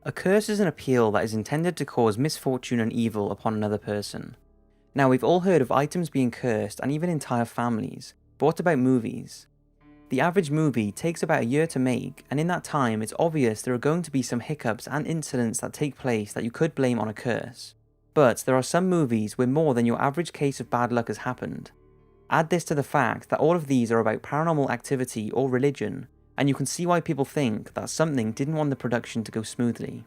A curse is an appeal that is intended to cause misfortune and evil upon another person. Now, we've all heard of items being cursed and even entire families, but what about movies? The average movie takes about a year to make, and in that time it's obvious there are going to be some hiccups and incidents that take place that you could blame on a curse. But there are some movies where more than your average case of bad luck has happened. Add this to the fact that all of these are about paranormal activity or religion, and you can see why people think that something didn't want the production to go smoothly.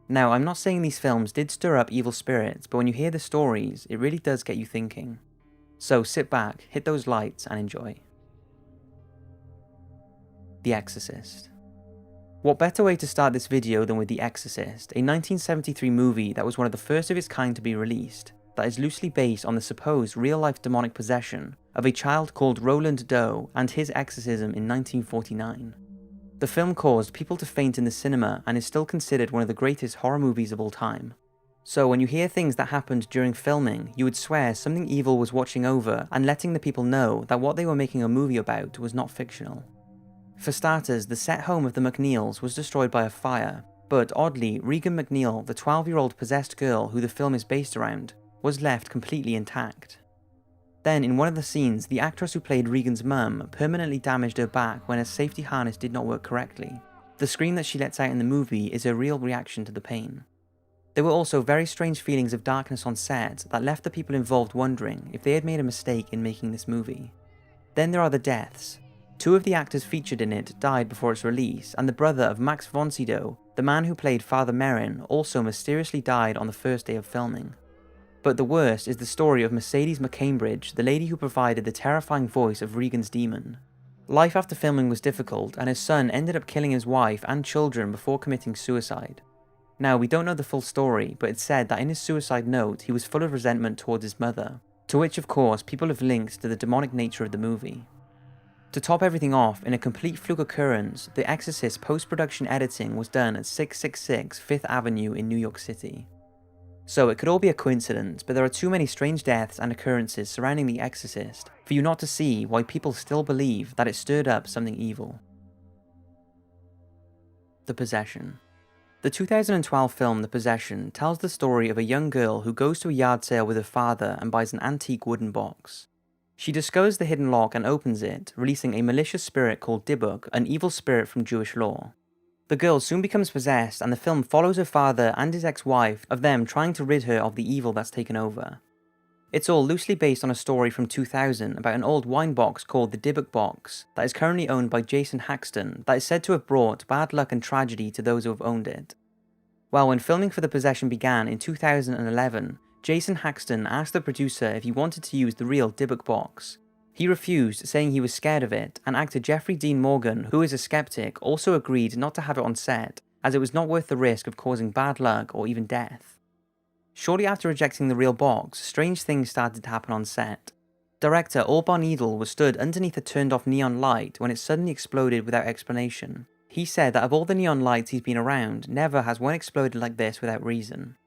Now, I'm not saying these films did stir up evil spirits, but when you hear the stories, it really does get you thinking. So sit back, hit those lights, and enjoy. The Exorcist. What better way to start this video than with The Exorcist, a 1973 movie that was one of the first of its kind to be released, that is loosely based on the supposed real-life demonic possession of a child called Roland Doe and his exorcism in 1949. The film caused people to faint in the cinema and is still considered one of the greatest horror movies of all time. So when you hear things that happened during filming, you would swear something evil was watching over and letting the people know that what they were making a movie about was not fictional. For starters, the set home of the MacNeils was destroyed by a fire, but oddly, Regan MacNeil, the 12-year-old possessed girl who the film is based around, was left completely intact. Then, in one of the scenes, the actress who played Regan's mum permanently damaged her back when her safety harness did not work correctly. The scream that she lets out in the movie is her real reaction to the pain. There were also very strange feelings of darkness on set that left the people involved wondering if they had made a mistake in making this movie. Then there are the deaths. 2 of the actors featured in it died before its release, and the brother of Max von Sydow, the man who played Father Merrin, also mysteriously died on the first day of filming. But the worst is the story of Mercedes McCambridge, the lady who provided the terrifying voice of Regan's demon. Life after filming was difficult, and his son ended up killing his wife and children before committing suicide. Now, we don't know the full story, but it's said that in his suicide note he was full of resentment towards his mother, to which of course people have linked to the demonic nature of the movie. To top everything off, in a complete fluke occurrence, The Exorcist post-production editing was done at 666 Fifth Avenue in New York City. So it could all be a coincidence, but there are too many strange deaths and occurrences surrounding The Exorcist for you not to see why people still believe that it stirred up something evil. The Possession. The 2012 film The Possession tells the story of a young girl who goes to a yard sale with her father and buys an antique wooden box. She discovers the hidden lock and opens it, releasing a malicious spirit called Dybbuk, an evil spirit from Jewish lore. The girl soon becomes possessed, and the film follows her father and his ex-wife of them trying to rid her of the evil that's taken over. It's all loosely based on a story from 2000 about an old wine box called the Dybbuk box that is currently owned by Jason Haxton that is said to have brought bad luck and tragedy to those who have owned it. Well, when filming for The Possession began in 2011, Jason Haxton asked the producer if he wanted to use the real Dybbuk box. He refused, saying he was scared of it, and actor Jeffrey Dean Morgan, who is a skeptic, also agreed not to have it on set, as it was not worth the risk of causing bad luck or even death. Shortly after rejecting the real box, strange things started to happen on set. Director Alban Edel was stood underneath a turned-off neon light when it suddenly exploded without explanation. He said that of all the neon lights he's been around, never has one exploded like this without reason.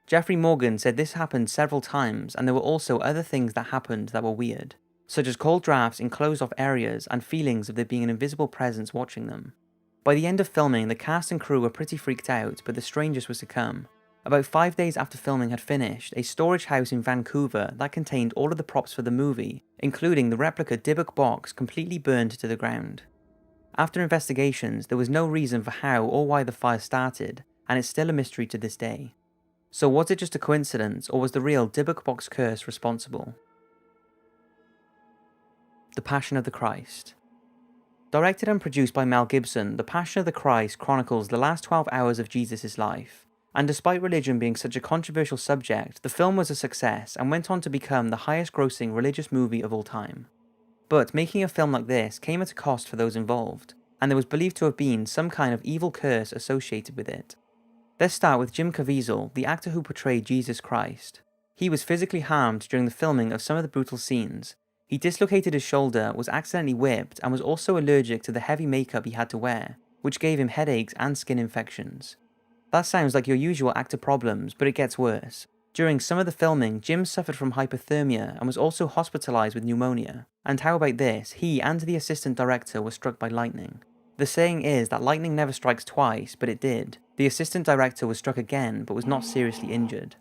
Jeffrey Morgan said this happened several times, and there were also other things that happened that were weird, such as cold drafts in closed-off areas and feelings of there being an invisible presence watching them. By the end of filming, the cast and crew were pretty freaked out, but the strangest was to come. About 5 days after filming had finished, a storage house in Vancouver that contained all of the props for the movie, including the replica Dybbuk box, completely burned to the ground. After investigations, there was no reason for how or why the fire started, and it's still a mystery to this day. So was it just a coincidence, or was the real Dybbuk box curse responsible? The Passion of the Christ. Directed and produced by Mel Gibson, The Passion of the Christ chronicles the last 12 hours of Jesus' life. And despite religion being such a controversial subject, the film was a success and went on to become the highest-grossing religious movie of all time. But making a film like this came at a cost for those involved, and there was believed to have been some kind of evil curse associated with it. Let's start with Jim Caviezel, the actor who portrayed Jesus Christ. He was physically harmed during the filming of some of the brutal scenes. He dislocated his shoulder, was accidentally whipped, and was also allergic to the heavy makeup he had to wear, which gave him headaches and skin infections. That sounds like your usual actor problems, but it gets worse. During some of the filming, Jim suffered from hypothermia and was also hospitalized with pneumonia. And how about this? He and the assistant director were struck by lightning. The saying is that lightning never strikes twice, but it did. The assistant director was struck again but was not seriously injured.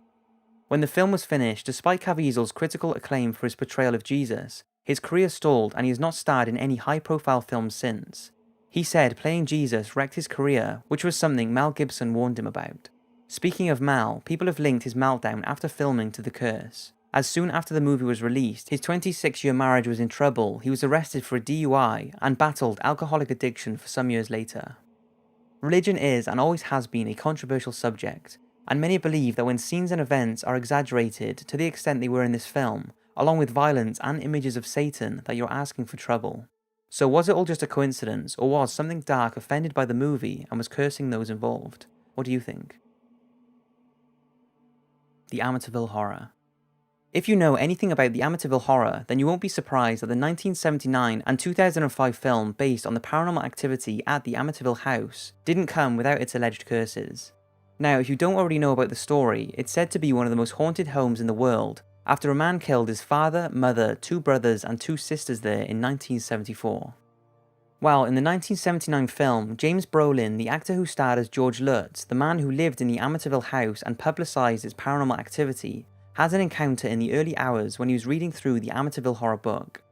When the film was finished, despite Caviezel's critical acclaim for his portrayal of Jesus, his career stalled and he has not starred in any high-profile films since. He said playing Jesus wrecked his career, which was something Mel Gibson warned him about. Speaking of Mel, people have linked his meltdown after filming to the curse. As soon after the movie was released, his 26-year marriage was in trouble, he was arrested for a DUI, and battled alcoholic addiction for some years later. Religion is and always has been a controversial subject, and many believe that when scenes and events are exaggerated to the extent they were in this film, along with violence and images of Satan, that you're asking for trouble. So was it all just a coincidence, or was something dark offended by the movie and was cursing those involved? What do you think? The Amityville Horror. If you know anything about the Amityville Horror, then you won't be surprised that the 1979 and 2005 film based on the paranormal activity at the Amityville house didn't come without its alleged curses. Now, if you don't already know about the story, it's said to be one of the most haunted homes in the world, after a man killed his father, mother, 2 brothers and 2 sisters there in 1974. While in the 1979 film, James Brolin, the actor who starred as George Lutz, the man who lived in the Amityville house and publicised its paranormal activity, has an encounter in the early hours when he was reading through the Amityville Horror book.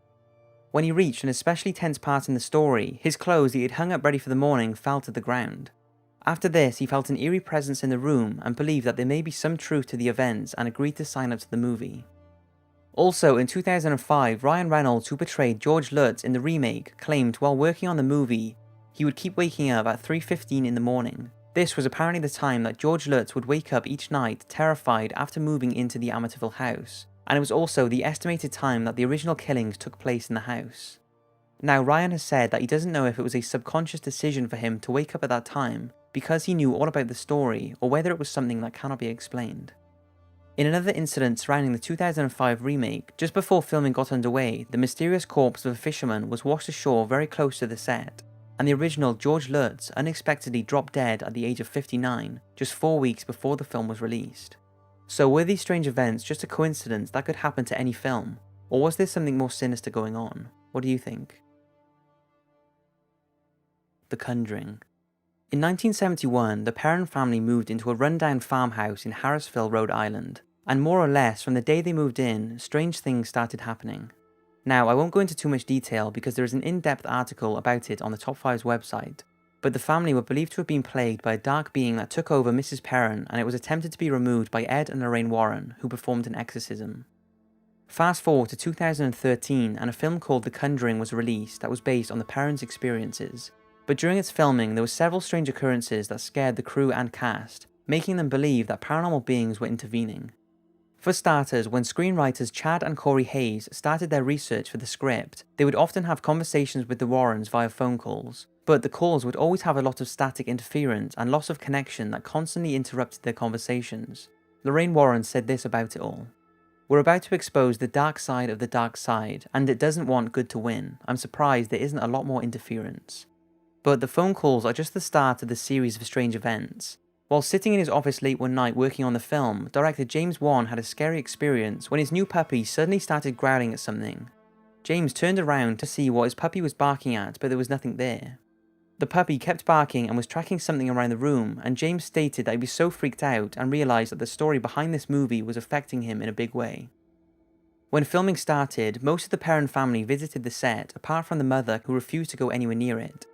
When he reached an especially tense part in the story, his clothes that he had hung up ready for the morning fell to the ground. After this, he felt an eerie presence in the room and believed that there may be some truth to the events and agreed to sign up to the movie. Also, in 2005, Ryan Reynolds, who portrayed George Lutz in the remake, claimed while working on the movie, he would keep waking up at 3:15 in the morning. This was apparently the time that George Lutz would wake up each night terrified after moving into the Amityville house, and it was also the estimated time that the original killings took place in the house. Now, Ryan has said that he doesn't know if it was a subconscious decision for him to wake up at that time because he knew all about the story, or whether it was something that cannot be explained. In another incident surrounding the 2005 remake, just before filming got underway, the mysterious corpse of a fisherman was washed ashore very close to the set, and the original George Lutz unexpectedly dropped dead at the age of 59, just 4 weeks before the film was released. So were these strange events just a coincidence that could happen to any film, or was there something more sinister going on? What do you think? The Conjuring. In 1971, the Perron family moved into a rundown farmhouse in Harrisville, Rhode Island, and more or less from the day they moved in, strange things started happening. Now, I won't go into too much detail because there is an in-depth article about it on the Top 5's website, but the family were believed to have been plagued by a dark being that took over Mrs. Perron, and it was attempted to be removed by Ed and Lorraine Warren, who performed an exorcism. Fast forward to 2013, and a film called The Conjuring was released that was based on the Perrons' experiences. But during its filming, there were several strange occurrences that scared the crew and cast, making them believe that paranormal beings were intervening. For starters, when screenwriters Chad and Corey Hayes started their research for the script, they would often have conversations with the Warrens via phone calls, but the calls would always have a lot of static interference and loss of connection that constantly interrupted their conversations. Lorraine Warren said this about it all. "We're about to expose the dark side of the dark side, and it doesn't want good to win. I'm surprised there isn't a lot more interference." But the phone calls are just the start of the series of strange events. While sitting in his office late one night working on the film, director James Wan had a scary experience when his new puppy suddenly started growling at something. James turned around to see what his puppy was barking at, but there was nothing there. The puppy kept barking and was tracking something around the room, and James stated that he was so freaked out and realised that the story behind this movie was affecting him in a big way. When filming started, most of the Perron family visited the set, apart from the mother, who refused to go anywhere near it.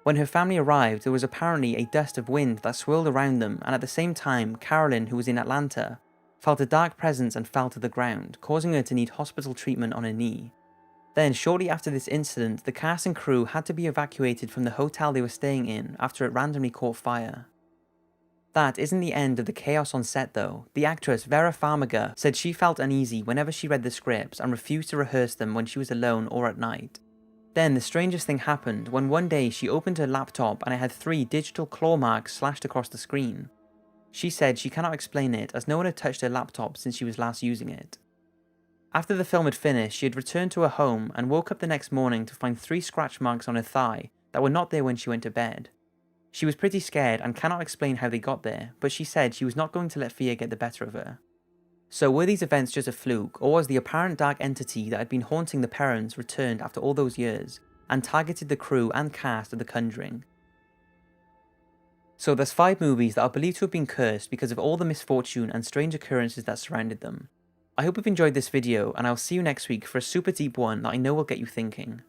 When her family arrived, there was apparently a dust of wind that swirled around them, and at the same time, Carolyn, who was in Atlanta, felt a dark presence and fell to the ground, causing her to need hospital treatment on her knee. Then, shortly after this incident, the cast and crew had to be evacuated from the hotel they were staying in after it randomly caught fire. That isn't the end of the chaos on set though. The actress Vera Farmiga said she felt uneasy whenever she read the scripts and refused to rehearse them when she was alone or at night. Then the strangest thing happened when one day she opened her laptop and it had 3 digital claw marks slashed across the screen. She said she cannot explain it as no one had touched her laptop since she was last using it. After the film had finished, she had returned to her home and woke up the next morning to find 3 scratch marks on her thigh that were not there when she went to bed. She was pretty scared and cannot explain how they got there, but she said she was not going to let fear get the better of her. So were these events just a fluke, or was the apparent dark entity that had been haunting the Perrons returned after all those years, and targeted the crew and cast of The Conjuring? So there's 5 movies that are believed to have been cursed because of all the misfortune and strange occurrences that surrounded them. I hope you've enjoyed this video, and I'll see you next week for a super deep one that I know will get you thinking.